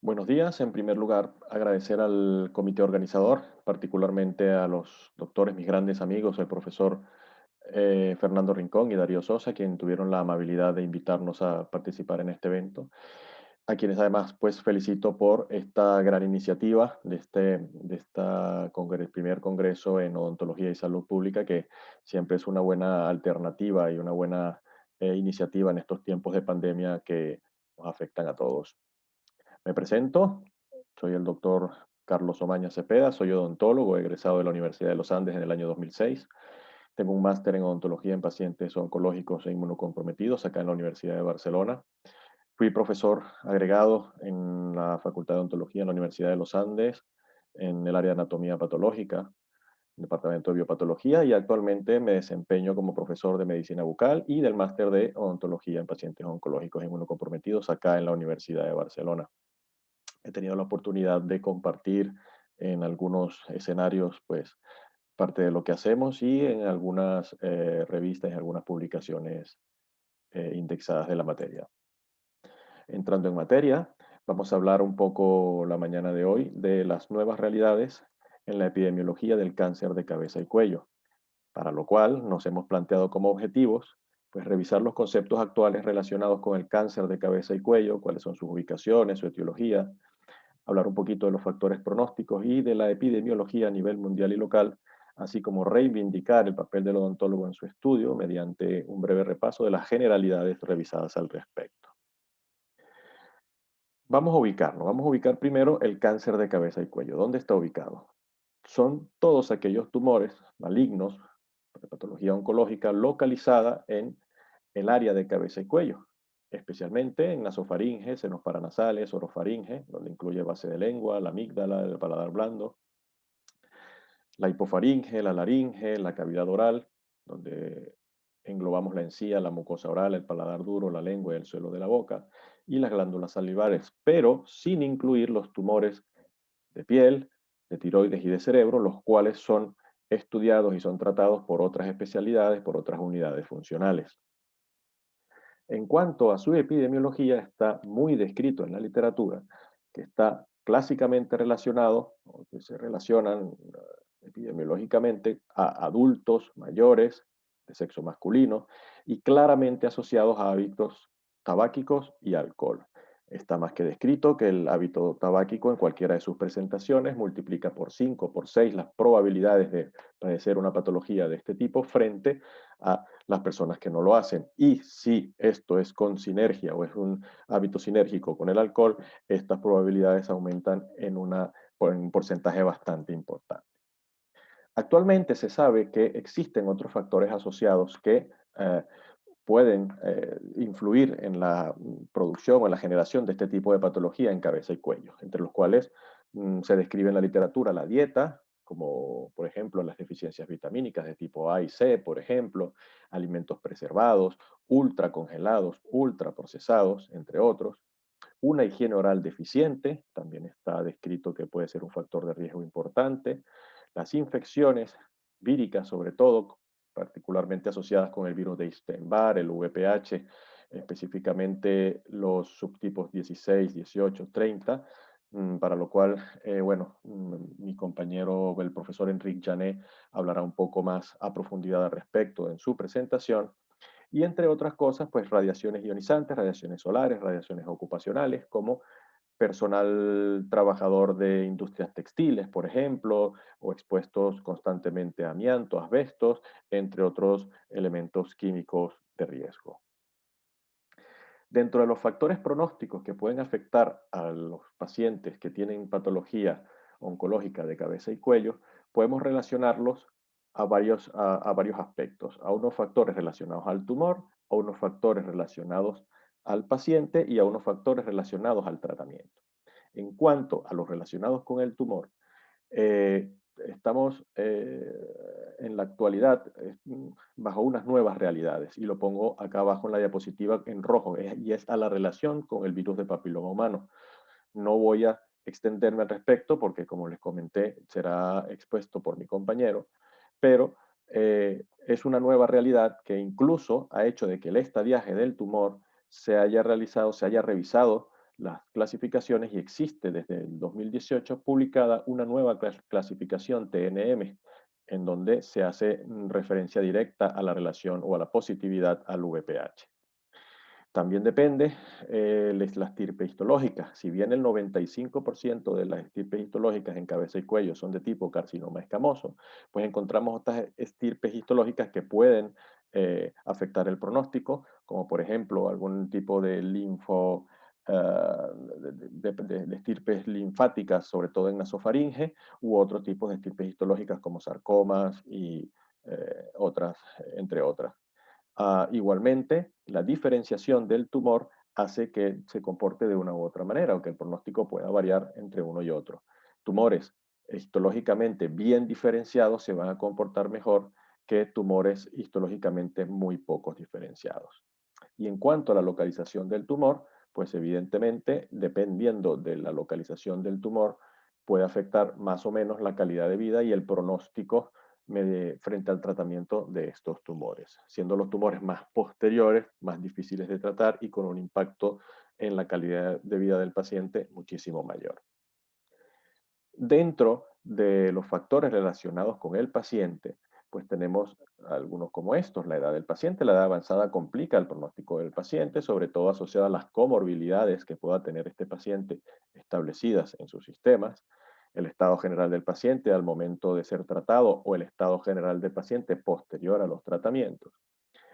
Buenos días. En primer lugar, agradecer al comité organizador, particularmente a los doctores, mis grandes amigos, el profesor Fernando Rincón y Darío Sosa, quien tuvieron la amabilidad de invitarnos a participar en este evento, a quienes además pues felicito por esta gran iniciativa de primer congreso en odontología y salud pública, que siempre es una buena alternativa y una buena iniciativa en estos tiempos de pandemia que nos afectan a todos. Me presento, soy el doctor Carlos Omaña Cepeda, soy odontólogo, egresado de la Universidad de los Andes en el año 2006. Tengo un máster en odontología en pacientes oncológicos e inmunocomprometidos acá en la Universidad de Barcelona. Fui profesor agregado en la Facultad de Odontología en la Universidad de los Andes, en el área de anatomía patológica, departamento de biopatología, y actualmente me desempeño como profesor de medicina bucal y del máster de odontología en pacientes oncológicos e inmunocomprometidos acá en la Universidad de Barcelona. He tenido la oportunidad de compartir en algunos escenarios, pues, parte de lo que hacemos y en algunas revistas y algunas publicaciones indexadas de la materia. Entrando en materia, vamos a hablar un poco la mañana de hoy de las nuevas realidades en la epidemiología del cáncer de cabeza y cuello, para lo cual nos hemos planteado como objetivos pues revisar los conceptos actuales relacionados con el cáncer de cabeza y cuello, cuáles son sus ubicaciones, su etiología, hablar un poquito de los factores pronósticos y de la epidemiología a nivel mundial y local, así como reivindicar el papel del odontólogo en su estudio mediante un breve repaso de las generalidades revisadas al respecto. Vamos a ubicar primero el cáncer de cabeza y cuello. ¿Dónde está ubicado? Son todos aquellos tumores malignos de patología oncológica localizada en el área de cabeza y cuello, especialmente en nasofaringe, senos paranasales, orofaringe, donde incluye base de lengua, la amígdala, el paladar blando, la hipofaringe, la laringe, la cavidad oral, donde englobamos la encía, la mucosa oral, el paladar duro, la lengua y el suelo de la boca, y las glándulas salivares, pero sin incluir los tumores de piel, de tiroides y de cerebro, los cuales son estudiados y son tratados por otras especialidades, por otras unidades funcionales. En cuanto a su epidemiología, está muy descrito en la literatura, que está clásicamente relacionado, o que se relacionan epidemiológicamente a adultos mayores de sexo masculino y claramente asociados a hábitos tabáquicos y alcohol. Está más que descrito que el hábito tabáquico en cualquiera de sus presentaciones multiplica por 5 o por 6 las probabilidades de padecer una patología de este tipo frente a las personas que no lo hacen. Y si esto es con sinergia o es un hábito sinérgico con el alcohol, estas probabilidades aumentan en un porcentaje bastante importante. Actualmente se sabe que existen otros factores asociados que pueden influir en la producción o en la generación de este tipo de patología en cabeza y cuello, entre los cuales se describe en la literatura la dieta, como por ejemplo las deficiencias vitamínicas de tipo A y C, por ejemplo, alimentos preservados, ultra congelados, ultra procesados, entre otros. Una higiene oral deficiente, también está descrito que puede ser un factor de riesgo importante. Las infecciones víricas, sobre todo, particularmente asociadas con el virus de Epstein-Barr, el VPH, específicamente los subtipos 16, 18, 30, para lo cual, bueno, mi compañero, el profesor Enrique Jané, hablará un poco más a profundidad al respecto en su presentación. Y entre otras cosas, pues radiaciones ionizantes, radiaciones solares, radiaciones ocupacionales, como personal trabajador de industrias textiles, por ejemplo, o expuestos constantemente a amianto, asbestos, entre otros elementos químicos de riesgo. Dentro de los factores pronósticos que pueden afectar a los pacientes que tienen patología oncológica de cabeza y cuello, podemos relacionarlos a varios aspectos, a unos factores relacionados al tumor, a unos factores relacionados al paciente y a unos factores relacionados al tratamiento. En cuanto a los relacionados con el tumor, estamos en la actualidad bajo unas nuevas realidades y lo pongo acá abajo en la diapositiva en rojo y es a la relación con el virus de papiloma humano. No voy a extenderme al respecto porque como les comenté será expuesto por mi compañero, pero es una nueva realidad que incluso ha hecho de que el estadiaje del tumor se haya realizado, se haya revisado las clasificaciones y existe desde el 2018 publicada una nueva clasificación TNM, en donde se hace referencia directa a la relación o a la positividad al VPH. También depende la estirpe histológica. Si bien el 95% de las estirpes histológicas en cabeza y cuello son de tipo carcinoma escamoso, pues encontramos otras estirpes histológicas que pueden afectar el pronóstico, como por ejemplo algún tipo de linfo, de estirpes linfáticas, sobre todo en nasofaringe, u otros tipos de estirpes histológicas como sarcomas y otras, entre otras. Igualmente, la diferenciación del tumor hace que se comporte de una u otra manera, o que el pronóstico pueda variar entre uno y otro. Tumores histológicamente bien diferenciados se van a comportar mejor que tumores histológicamente muy pocos diferenciados. Y en cuanto a la localización del tumor, pues evidentemente, dependiendo de la localización del tumor, puede afectar más o menos la calidad de vida y el pronóstico frente al tratamiento de estos tumores, siendo los tumores más posteriores, más difíciles de tratar y con un impacto en la calidad de vida del paciente muchísimo mayor. Dentro de los factores relacionados con el paciente, pues tenemos algunos como estos. La edad del paciente, la edad avanzada complica el pronóstico del paciente, sobre todo asociada a las comorbilidades que pueda tener este paciente establecidas en sus sistemas, el estado general del paciente al momento de ser tratado o el estado general del paciente posterior a los tratamientos.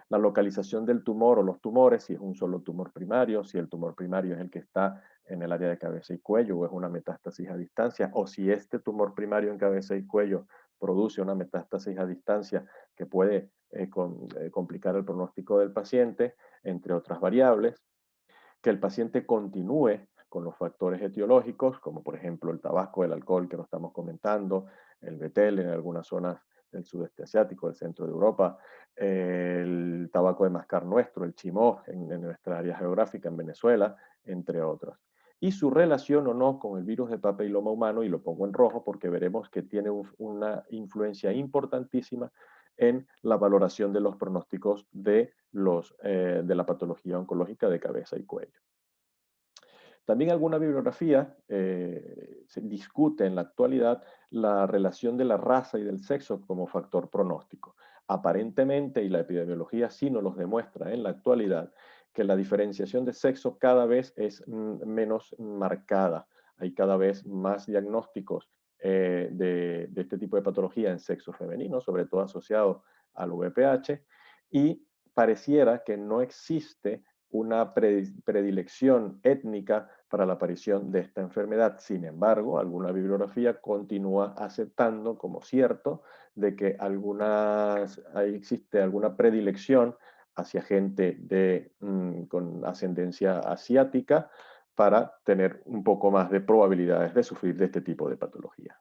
La localización del tumor o los tumores, si es un solo tumor primario, si el tumor primario es el que está en el área de cabeza y cuello o es una metástasis a distancia, o si este tumor primario en cabeza y cuello produce una metástasis a distancia que puede complicar el pronóstico del paciente, entre otras variables. Que el paciente continúe con los factores etiológicos, como por ejemplo el tabaco, el alcohol que lo estamos comentando, el betel en algunas zonas del sudeste asiático, del centro de Europa, el tabaco de mascar nuestro, el chimó en nuestra área geográfica en Venezuela, entre otros. Y su relación o no con el virus de papiloma humano, y lo pongo en rojo porque veremos que tiene una influencia importantísima en la valoración de los pronósticos de la patología oncológica de cabeza y cuello. También alguna bibliografía se discute en la actualidad la relación de la raza y del sexo como factor pronóstico. Aparentemente, y la epidemiología sí nos los demuestra en la actualidad, que la diferenciación de sexo cada vez es menos marcada. Hay cada vez más diagnósticos de este tipo de patología en sexo femenino, sobre todo asociado al VPH, y pareciera que no existe una predilección étnica para la aparición de esta enfermedad. Sin embargo, alguna bibliografía continúa aceptando como cierto de que existe alguna predilección hacia gente con ascendencia asiática para tener un poco más de probabilidades de sufrir de este tipo de patología.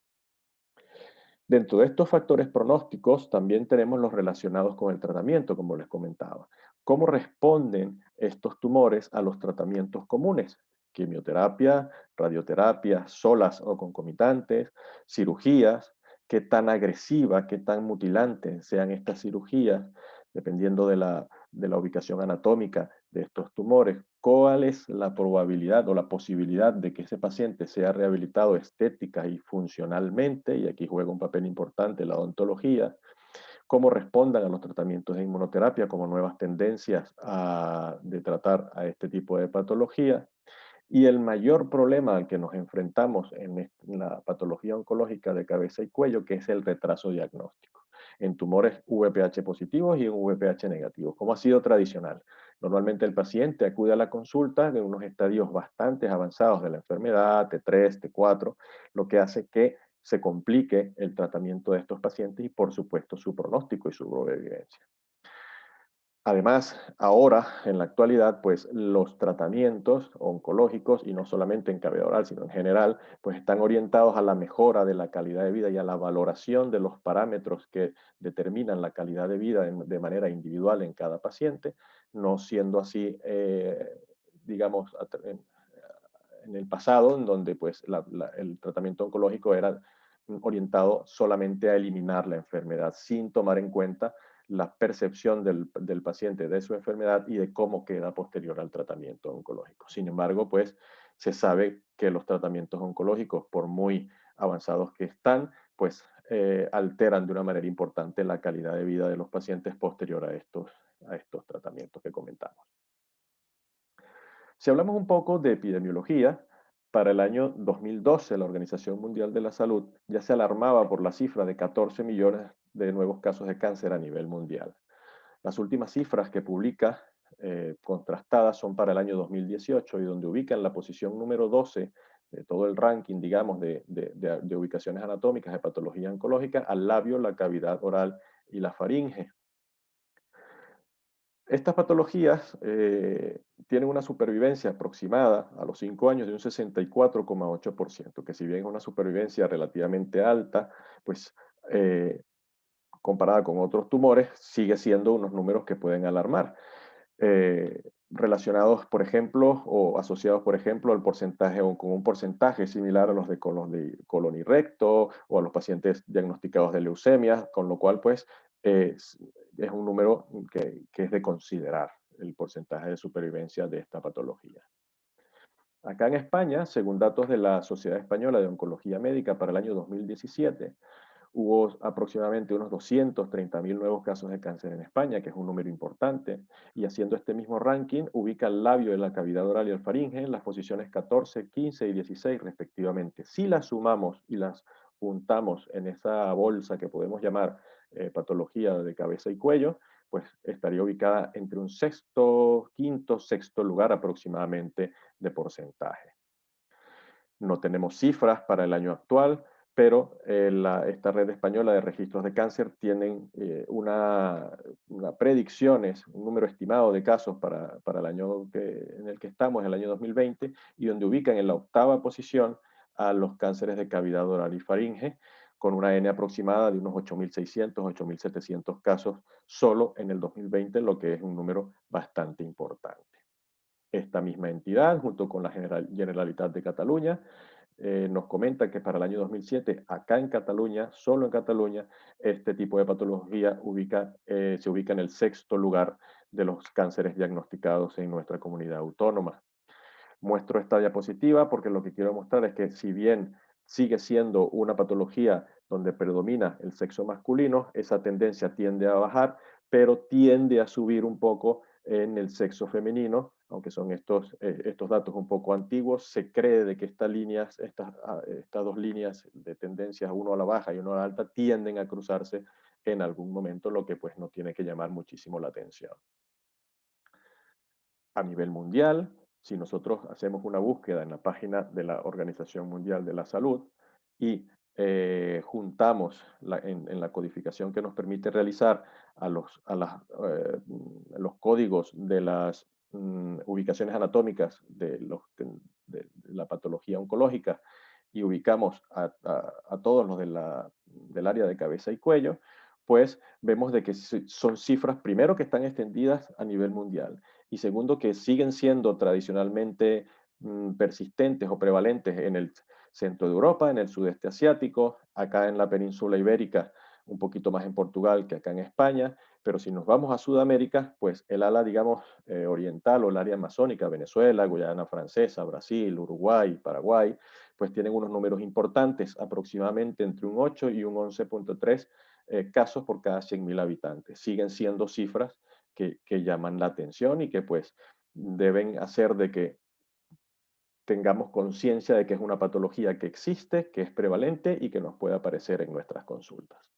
Dentro de estos factores pronósticos también tenemos los relacionados con el tratamiento, como les comentaba. ¿Cómo responden estos tumores a los tratamientos comunes? Quimioterapia, radioterapia, solas o concomitantes, cirugías, qué tan agresiva, qué tan mutilante sean estas cirugías, dependiendo de la ubicación anatómica de estos tumores, cuál es la probabilidad o la posibilidad de que ese paciente sea rehabilitado estética y funcionalmente, y aquí juega un papel importante la odontología, cómo respondan a los tratamientos de inmunoterapia como nuevas tendencias de tratar a este tipo de patología. Y el mayor problema al que nos enfrentamos en la patología oncológica de cabeza y cuello, que es el retraso diagnóstico, en tumores VPH positivos y en VPH negativos, como ha sido tradicional. Normalmente el paciente acude a la consulta de unos estadios bastante avanzados de la enfermedad, T3, T4, lo que hace que se complique el tratamiento de estos pacientes y, por supuesto, su pronóstico y su sobrevivencia. Además, ahora, en la actualidad, pues los tratamientos oncológicos, y no solamente en cavidad oral, sino en general, pues están orientados a la mejora de la calidad de vida y a la valoración de los parámetros que determinan la calidad de vida de manera individual en cada paciente, no siendo así, digamos, en el pasado, en donde pues el tratamiento oncológico era orientado solamente a eliminar la enfermedad sin tomar en cuenta la percepción del paciente de su enfermedad y de cómo queda posterior al tratamiento oncológico. Sin embargo, pues se sabe que los tratamientos oncológicos, por muy avanzados que están, pues alteran de una manera importante la calidad de vida de los pacientes posterior a estos tratamientos que comentamos. Si hablamos un poco de epidemiología, para el año 2012 la Organización Mundial de la Salud ya se alarmaba por la cifra de 14 millones de nuevos casos de cáncer a nivel mundial. Las últimas cifras que publica contrastadas son para el año 2018 y donde ubica en la posición número 12 de todo el ranking, digamos, de ubicaciones anatómicas de patología oncológica al labio, la cavidad oral y la faringe. Estas patologías tienen una supervivencia aproximada a los 5 años de un 64,8%, que si bien es una supervivencia relativamente alta, pues comparada con otros tumores, sigue siendo unos números que pueden alarmar. Relacionados, por ejemplo, o asociados, por ejemplo, al porcentaje o con un porcentaje similar a los de colon y recto o a los pacientes diagnosticados de leucemia, con lo cual, pues, es un número que es de considerar el porcentaje de supervivencia de esta patología. Acá en España, según datos de la Sociedad Española de Oncología Médica para el año 2017, hubo aproximadamente unos 230.000 nuevos casos de cáncer en España, que es un número importante, y haciendo este mismo ranking, ubica el labio de la cavidad oral y el faringe en las posiciones 14, 15 y 16 respectivamente. Si las sumamos y las juntamos en esa bolsa que podemos llamar patología de cabeza y cuello, pues estaría ubicada entre un sexto, quinto, sexto lugar aproximadamente de porcentaje. No tenemos cifras para el año actual, pero esta red española de registros de cáncer tienen una predicciones, un número estimado de casos para el año en el que estamos, el año 2020, y donde ubican en la octava posición a los cánceres de cavidad oral y faringe, con una N aproximada de unos 8.600, 8.700 casos solo en el 2020, lo que es un número bastante importante. Esta misma entidad, junto con la Generalitat de Cataluña, nos comenta que para el año 2007, acá en Cataluña, solo en Cataluña, este tipo de patología se ubica en el sexto lugar de los cánceres diagnosticados en nuestra comunidad autónoma. Muestro esta diapositiva porque lo que quiero mostrar es que si bien sigue siendo una patología donde predomina el sexo masculino, esa tendencia tiende a bajar, pero tiende a subir un poco en el sexo femenino, aunque son estos datos un poco antiguos. Se cree de que estas dos líneas de tendencias, uno a la baja y uno a la alta, tienden a cruzarse en algún momento, lo que pues no tiene que llamar muchísimo la atención. A nivel mundial, si nosotros hacemos una búsqueda en la página de la Organización Mundial de la Salud y juntamos en la codificación que nos permite realizar a los códigos de las ubicaciones anatómicas de la patología oncológica y ubicamos a todos los del área de cabeza y cuello, pues vemos de que son cifras, primero, que están extendidas a nivel mundial y segundo, que siguen siendo tradicionalmente persistentes o prevalentes en el centro de Europa, en el sudeste asiático, acá en la península ibérica, un poquito más en Portugal que acá en España, pero si nos vamos a Sudamérica, pues el ala, digamos, oriental o el área amazónica, Venezuela, Guyana Francesa, Brasil, Uruguay, Paraguay, pues tienen unos números importantes, aproximadamente entre un 8 y un 11,3 casos por cada 100.000 habitantes. Siguen siendo cifras que llaman la atención y que pues deben hacer de que tengamos conciencia de que es una patología que existe, que es prevalente y que nos puede aparecer en nuestras consultas.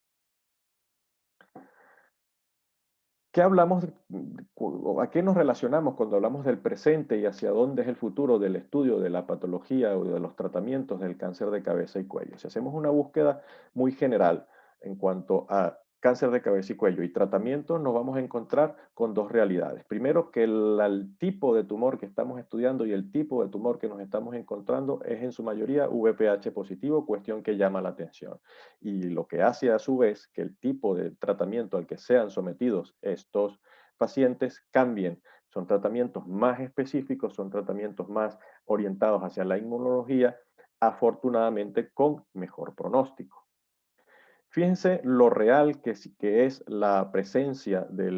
¿Qué hablamos, a qué nos relacionamos cuando hablamos del presente y hacia dónde es el futuro del estudio de la patología o de los tratamientos del cáncer de cabeza y cuello? Si hacemos una búsqueda muy general en cuanto a cáncer de cabeza y cuello y tratamiento, nos vamos a encontrar con dos realidades. Primero, que el tipo de tumor que estamos estudiando y el tipo de tumor que nos estamos encontrando es en su mayoría VPH positivo, cuestión que llama la atención. Y lo que hace a su vez que el tipo de tratamiento al que sean sometidos estos pacientes cambien. Son tratamientos más específicos, son tratamientos más orientados hacia la inmunología, afortunadamente con mejor pronóstico. Fíjense lo real que es la presencia de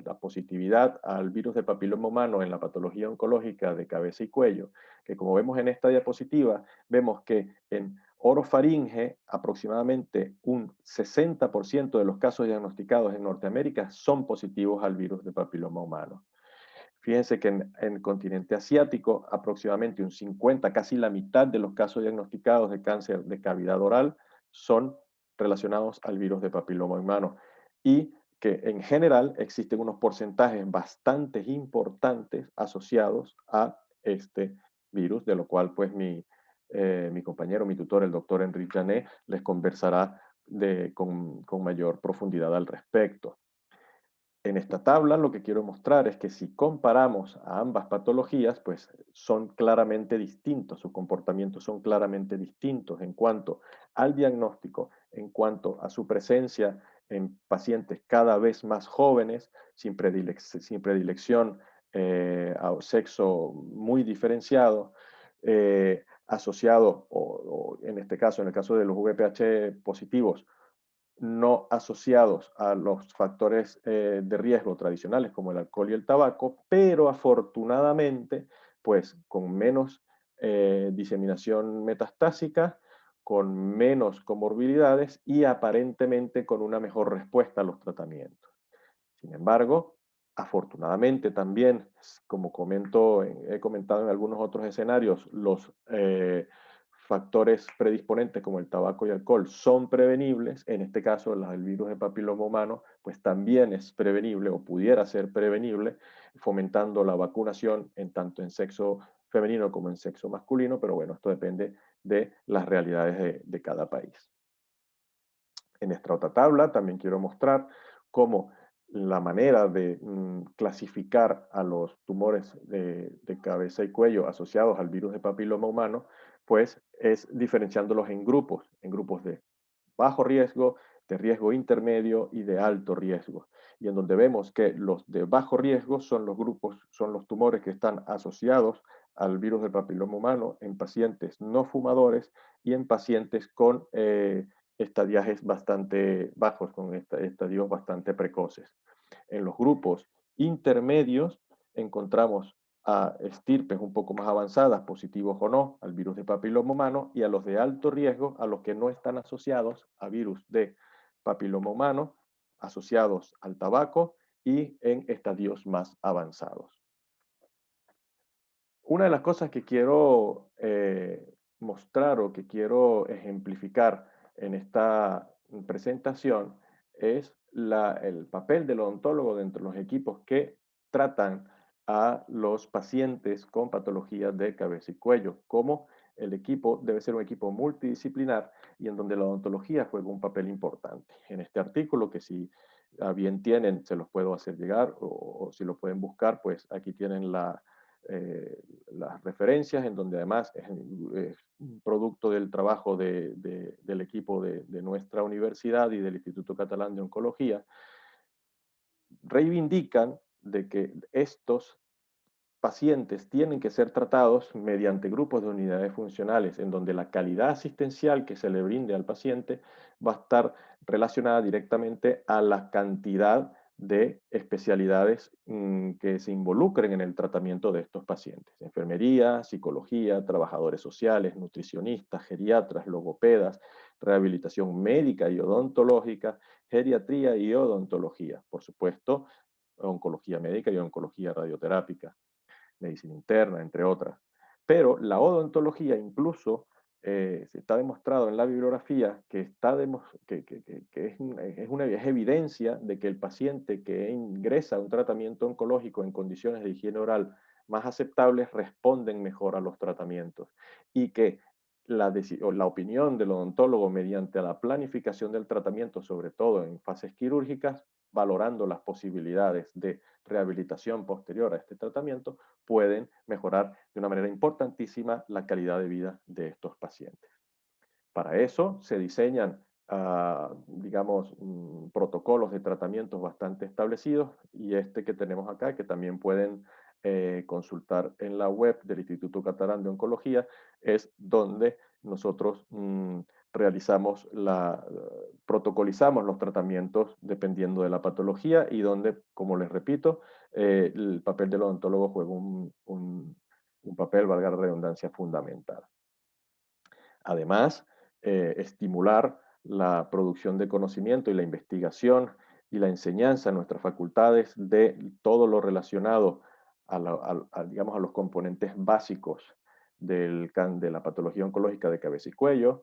la positividad al virus del papiloma humano en la patología oncológica de cabeza y cuello, que como vemos en esta diapositiva, vemos que en orofaringe aproximadamente un 60% de los casos diagnosticados en Norteamérica son positivos al virus del papiloma humano. Fíjense que en el continente asiático aproximadamente un 50, casi la mitad de los casos diagnosticados de cáncer de cavidad oral son relacionados al virus de papiloma humano y que en general existen unos porcentajes bastante importantes asociados a este virus, de lo cual pues mi compañero, mi tutor, el doctor Enrique Jané, les conversará con mayor profundidad al respecto. En esta tabla lo que quiero mostrar es que si comparamos a ambas patologías, pues son claramente distintos, sus comportamientos son claramente distintos en cuanto al diagnóstico, en cuanto a su presencia en pacientes cada vez más jóvenes, sin predilección a sexo muy diferenciado, asociado, o en este caso, en el caso de los VPH positivos, no asociados a los factores de riesgo tradicionales como el alcohol y el tabaco, pero afortunadamente, pues con menos diseminación metastásica, con menos comorbilidades y aparentemente con una mejor respuesta a los tratamientos. Sin embargo, afortunadamente también, como he comentado en algunos otros escenarios, los factores predisponentes como el tabaco y alcohol son prevenibles. En este caso, el virus de papiloma humano, pues también es prevenible o pudiera ser prevenible, fomentando la vacunación tanto en sexo femenino como en sexo masculino, pero bueno, esto depende de las realidades de cada país. En esta otra tabla también quiero mostrar cómo la manera de clasificar a los tumores de cabeza y cuello asociados al virus de papiloma humano, pues es diferenciándolos en grupos de bajo riesgo, de riesgo intermedio y de alto riesgo. Y en donde vemos que los de bajo riesgo son los grupos, son los tumores que están asociados al virus del papiloma humano en pacientes no fumadores y en pacientes con estadiajes bastante bajos, con estadios bastante precoces. En los grupos intermedios encontramos a estirpes un poco más avanzadas, positivos o no, al virus de papiloma humano, y a los de alto riesgo, a los que no están asociados a virus de papiloma humano, asociados al tabaco y en estadios más avanzados. Una de las cosas que quiero mostrar o que quiero ejemplificar en esta presentación es el papel del odontólogo dentro de los equipos que tratan a los pacientes con patologías de cabeza y cuello, como el equipo debe ser un equipo multidisciplinar y en donde la odontología juega un papel importante. En este artículo, que si a bien tienen, se los puedo hacer llegar o si lo pueden buscar, pues aquí tienen las referencias, en donde además es un producto del trabajo del equipo de nuestra universidad y del Instituto Catalán de Oncología, reivindican de que estos pacientes tienen que ser tratados mediante grupos de unidades funcionales, en donde la calidad asistencial que se le brinde al paciente va a estar relacionada directamente a la cantidad de especialidades que se involucren en el tratamiento de estos pacientes. Enfermería, psicología, trabajadores sociales, nutricionistas, geriatras, logopedas, rehabilitación médica y odontológica, geriatría y odontología. Por supuesto, oncología médica y oncología radioterápica, medicina interna, entre otras. Pero la odontología incluso se está demostrado en la bibliografía que, es evidencia de que el paciente que ingresa a un tratamiento oncológico en condiciones de higiene oral más aceptables responden mejor a los tratamientos y que la opinión del odontólogo mediante la planificación del tratamiento, sobre todo en fases quirúrgicas, valorando las posibilidades de rehabilitación posterior a este tratamiento, pueden mejorar de una manera importantísima la calidad de vida de estos pacientes. Para eso se diseñan, digamos, protocolos de tratamientos bastante establecidos y este que tenemos acá, que también pueden consultar en la web del Instituto Catalán de Oncología, es donde nosotros protocolizamos los tratamientos dependiendo de la patología y donde, como les repito, el papel del odontólogo juega un papel, valga la redundancia, fundamental. Además, estimular la producción de conocimiento y la investigación y la enseñanza en nuestras facultades de todo lo relacionado digamos, a los componentes básicos de la patología oncológica de cabeza y cuello,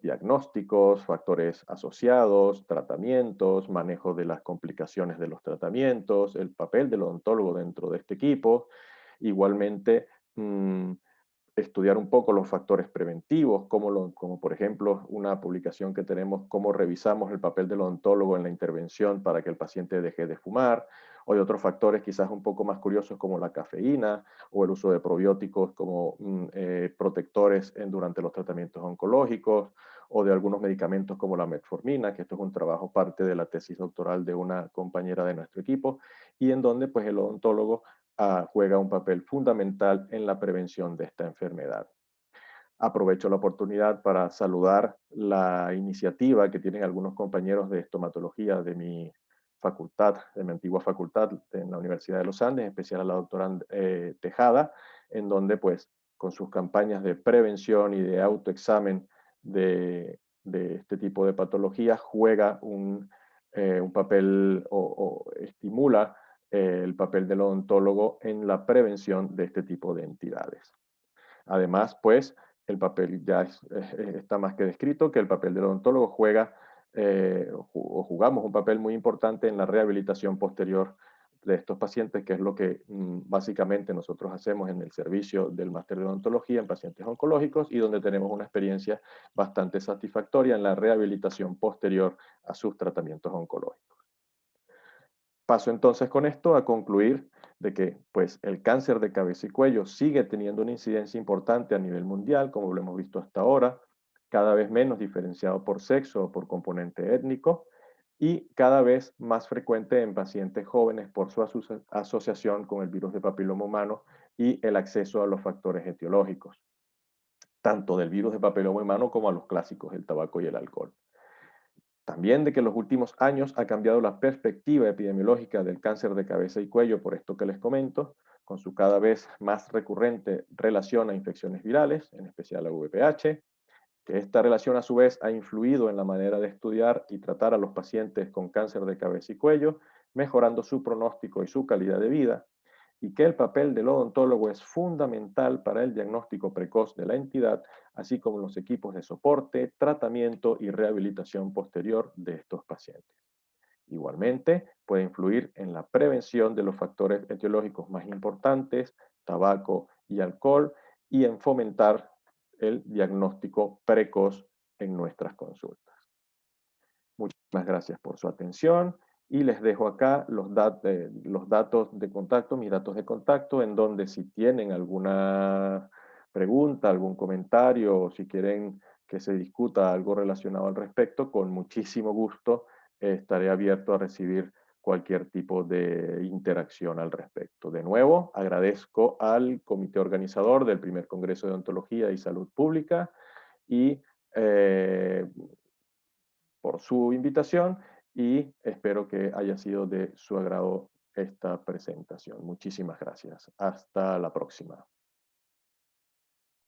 diagnósticos, factores asociados, tratamientos, manejo de las complicaciones de los tratamientos, el papel del odontólogo dentro de este equipo. Igualmente, estudiar un poco los factores preventivos, como por ejemplo una publicación que tenemos, cómo revisamos el papel del odontólogo en la intervención para que el paciente deje de fumar, o de otros factores quizás un poco más curiosos como la cafeína o el uso de probióticos como protectores durante los tratamientos oncológicos, o de algunos medicamentos como la metformina, que esto es un trabajo parte de la tesis doctoral de una compañera de nuestro equipo, y en donde pues el odontólogo juega un papel fundamental en la prevención de esta enfermedad. Aprovecho la oportunidad para saludar la iniciativa que tienen algunos compañeros de estomatología de mi facultad, de mi antigua facultad en la Universidad de los Andes, en especial a la doctora Tejada, en donde pues con sus campañas de prevención y de autoexamen de este tipo de patologías juega un papel o estimula el papel del odontólogo en la prevención de este tipo de entidades. Además, pues, el papel ya está más que descrito, que el papel del odontólogo jugamos un papel muy importante en la rehabilitación posterior de estos pacientes, que es lo que básicamente nosotros hacemos en el servicio del máster de odontología en pacientes oncológicos y donde tenemos una experiencia bastante satisfactoria en la rehabilitación posterior a sus tratamientos oncológicos. Paso entonces con esto a concluir de que pues, el cáncer de cabeza y cuello sigue teniendo una incidencia importante a nivel mundial, como lo hemos visto hasta ahora, cada vez menos diferenciado por sexo o por componente étnico, y cada vez más frecuente en pacientes jóvenes por su asociación con el virus de papiloma humano y el acceso a los factores etiológicos, tanto del virus de papiloma humano como a los clásicos, el tabaco y el alcohol. También de que en los últimos años ha cambiado la perspectiva epidemiológica del cáncer de cabeza y cuello, por esto que les comento, con su cada vez más recurrente relación a infecciones virales, en especial a VPH, que esta relación a su vez ha influido en la manera de estudiar y tratar a los pacientes con cáncer de cabeza y cuello, mejorando su pronóstico y su calidad de vida, y que el papel del odontólogo es fundamental para el diagnóstico precoz de la entidad, así como los equipos de soporte, tratamiento y rehabilitación posterior de estos pacientes. Igualmente, puede influir en la prevención de los factores etiológicos más importantes, tabaco y alcohol, y en fomentar el diagnóstico precoz en nuestras consultas. Muchísimas gracias por su atención y les dejo acá los datos de contacto, mis datos de contacto, en donde si tienen alguna pregunta, algún comentario o si quieren que se discuta algo relacionado al respecto, con muchísimo gusto estaré abierto a recibir cualquier tipo de interacción al respecto. De nuevo, agradezco al comité organizador del primer Congreso de Odontología y Salud Pública y por su invitación y espero que haya sido de su agrado esta presentación. Muchísimas gracias. Hasta la próxima.